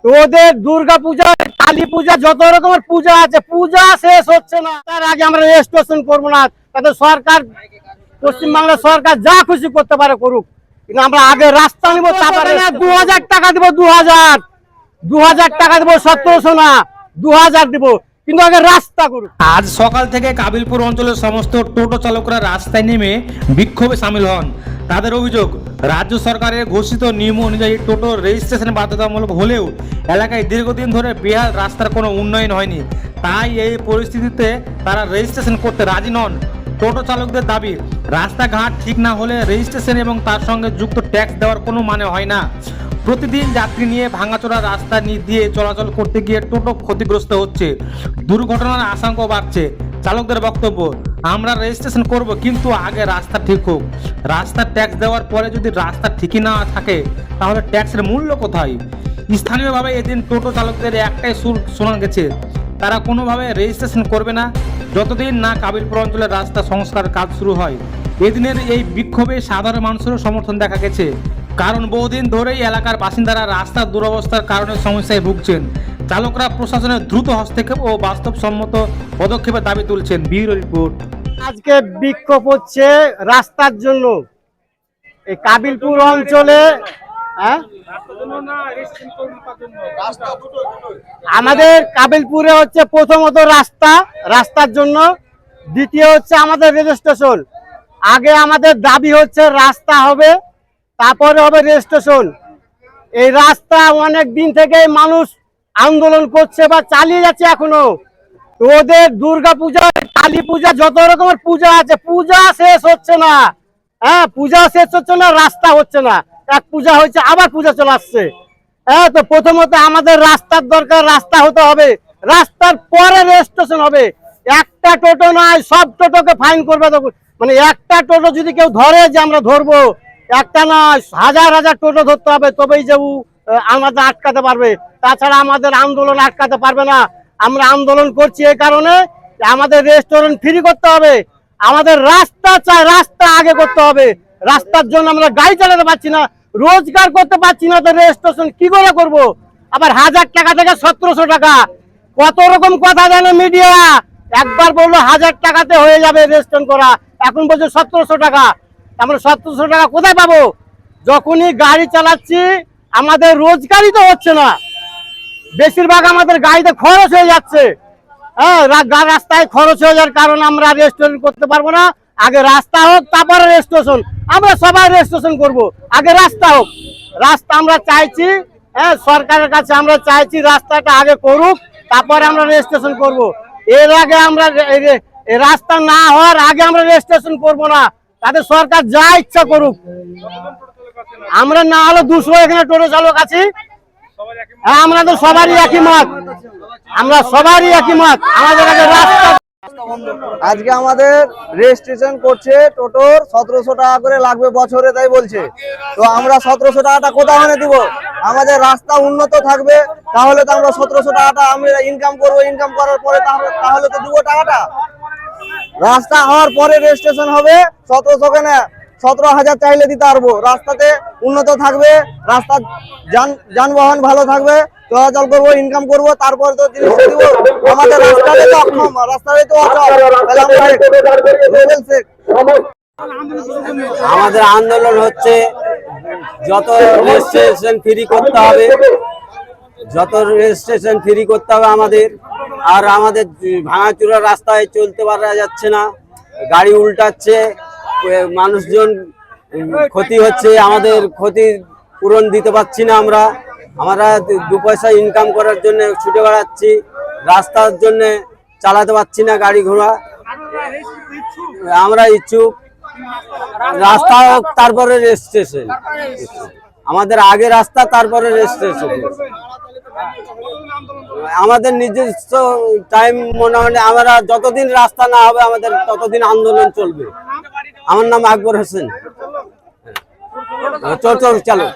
ওদের দুর্গা পূজা, কালী পূজা, যত রকমের পূজা আছে, পূজা শেষ হচ্ছে না, তার আগে আমরা রেজিস্ট্রেশন করবো না। তাতে সরকার, পশ্চিমবাংলার সরকার যা খুশি করতে পারে করুক, কিন্তু আমরা আগে রাস্তা নিব। তারপরে 2000 টাকা দিব, 2000 টাকা দিব, 1700 না 2000 দিব, কিন্তু আগে রাস্তা করুক। আজ সকাল থেকে কাবিলপুর অঞ্চলের সমস্ত টোটো চালকরা রাস্তায় নেমে বিক্ষোভে সামিল হন। তাদের অভিযোগ, রাজ্য সরকারের ঘোষিত নিয়ম অনুযায়ী টোটো রেজিস্ট্রেশন বাধ্যতামূলক হলেও এলাকায় দীর্ঘদিন ধরে বেহাল, রাস্তার কোনো উন্নয়ন হয়নি। তাই এই পরিস্থিতিতে তারা রেজিস্ট্রেশন করতে রাজি নন। টোটো চালকদের দাবি, রাস্তাঘাট ঠিক না হলে রেজিস্ট্রেশন এবং তার সঙ্গে যুক্ত ট্যাক্স দেওয়ার কোনো মানে হয় না। প্রতিদিন যাত্রী নিয়ে ভাঙাচোরা রাস্তা দিয়ে চলাচল করতে গিয়ে টোটো ক্ষতিগ্রস্ত হচ্ছে, দুর্ঘটনার আশঙ্কা বাড়ছে। চালকদের বক্তব্য, আমরা রেজিস্ট্রেশন করব, কিন্তু আগে রাস্তা ঠিক হোক। রাস্তার ট্যাক্স দেওয়ার পরে যদি রাস্তা ঠিকই না থাকে তাহলে ট্যাক্সের মূল্য কোথায়? স্থানীয়ভাবে এদিন টোটো চালকদের একটাই সুর শোনা গেছে, তারা কোনোভাবে রেজিস্ট্রেশন করবে না যতদিন না কাবিলপুর অঞ্চলের রাস্তা সংস্কার কাজ শুরু হয়। এদিনের এই বিক্ষোভে সাধারণ মানুষেরও সমর্থন দেখা গেছে, কারণ বহুদিন ধরেই এলাকার বাসিন্দারা রাস্তার দুরবস্থার কারণে সমস্যায় ভুগছেন। চালকরা প্রশাসনের দ্রুত হস্তক্ষেপ ও বাস্তবসম্মত পদক্ষেপের দাবি তুলছেন। Bureau report. আজকে বিক্ষোভ হচ্ছে রাস্তার জন্য এই কাবিলপুর অঞ্চলে। আমাদের কাবিলপুরে হচ্ছে প্রথমত রাস্তার জন্য, দ্বিতীয় হচ্ছে আমাদের রেজিস্ট্রেশন। আগে আমাদের দাবি হচ্ছে রাস্তা হবে, তারপরে হবে রেজিস্ট্রেশন। এই রাস্তা অনেক দিন থেকে মানুষ আন্দোলন করছে বা চালিয়ে যাচ্ছে এখনো। ওদের দুর্গা পূজা, কালী পূজা, যত রকমের পূজা আছে, পূজা শেষ হচ্ছে না। পূজা শেষ হচ্ছে না, রাস্তা হচ্ছে না। এক পূজা হয়েছে, আবার পূজা চলে আসছে। তো প্রথমত আমাদের রাস্তার দরকার, রাস্তা হতে হবে, রাস্তার পরে রেজিস্ট্রেশন হবে। একটা টোটো নয়, সব টোটোকে ফাইন করবে। মানে একটা টোটো যদি কেউ ধরে, যে আমরা ধরবো, একটা নয়, হাজার হাজার টোটো ধরতে হবে, তবেই যে আমাদের আটকাতে পারবে। তাছাড়া আমাদের আন্দোলন আটকাতে পারবে না। আমরা আন্দোলন করছি এই কারণে, আমাদের রেস্টুরেন্ট ফ্রি করতে হবে, আমাদের রাস্তা চাই, রাস্তা আগে করতে হবে। রাস্তার জন্য আমরা গাড়ি চালাতে পারছি না, রোজগার করতে পারছি না, তো রেজিস্ট্রেশন কি করে করব? আবার 1000 টাকা থেকে 1700 টাকা, কত রকম কথা জানে মিডিয়া। একবার বললো 1000 টাকাতে হয়ে যাবে রেজিস্ট্রেশন করা, এখন বলছে 1700 টাকা। আমরা 1700 টাকা কোথায় পাবো? যখনই গাড়ি চালাচ্ছি আমাদের রোজগারই তো হচ্ছে না, বেশিরভাগ আমাদের গাড়িতে খরচ হয়ে যাচ্ছে। রাস্তায় খরচ হয়ে যাওয়ার কারণে আমরা রেজিস্ট্রেশন করতে পারবো না। আগে রাস্তা হোক, তারপরে রেজিস্ট্রেশন। আমরা সবাই রেজিস্ট্রেশন করব, আগে রাস্তা হোক। রাস্তা আমরা চাইছি, সরকারের কাছে আমরা চাইছি রাস্তাটা আগে করুক, তারপরে আমরা রেজিস্ট্রেশন করব। এর আগে আমরা রাস্তা না হওয়ার আগে আমরা রেজিস্ট্রেশন করব না। তাদের সরকার যা ইচ্ছা করুক, আমরা না হলে 200 এখানে টোটো চালক আছি। আমরা তো সবারই একই মত, আমাদের আগে রাস্তা। আজকে আমাদের রেজিস্ট্রেশন করছে টোটোর 1700 টাকা করে লাগবে বছরে, তাই বলছে। তো আমরা 1700 টাকাটা কোথাও দিব? আমাদের রাস্তা উন্নত থাকবে, তাহলে তো আমরা 1700 টাকাটা আমরা ইনকাম করবো। ইনকাম করার পরে তাহলে তো দিব টাকাটা। রাস্তা হওয়ার পরে রেজিস্ট্রেশন হবে। 1700 কেন, 17,000 চাইলে দিতে পারবো। রাস্তাতে উন্নত থাকবে, রাস্তা যানবাহন ভালো থাকবে, চলাচল করবো, ইনকাম করবো, তারপরে তো জিনিসটা দিব। আমাদের রাস্তাতে তো অক্ষম, রাস্তাতে তো আমাদের আন্দোলন হচ্ছে যত রেজিস্ট্রেশন ফ্রি করতে হবে, আমাদের। আর আমাদের ভাঙাচুরা রাস্তায় চলতে পারা যাচ্ছে না, গাড়ি উল্টাচ্ছে, মানুষজন ক্ষতি হচ্ছে, আমাদের ক্ষতির পূরণ দিতে পারছি না। আমরা 2 পয়সা ইনকাম করার জন্য ছুটে বেড়াচ্ছি, রাস্তার জন্য চালাতে পারছি না গাড়ি ঘোড়া। আমরা ইচ্ছুক রাস্তা হোক, তারপরে রেজিস্ট্রেশন। আমাদের আগে রাস্তা, তারপরে রেজিস্ট্রেশন। আমাদের নিজস্ব টাইম মনে হয়, আমরা যতদিন রাস্তা না হবে আমাদের ততদিন আন্দোলন চলবে। আমার নাম আকবর হোসেন, চল চালক।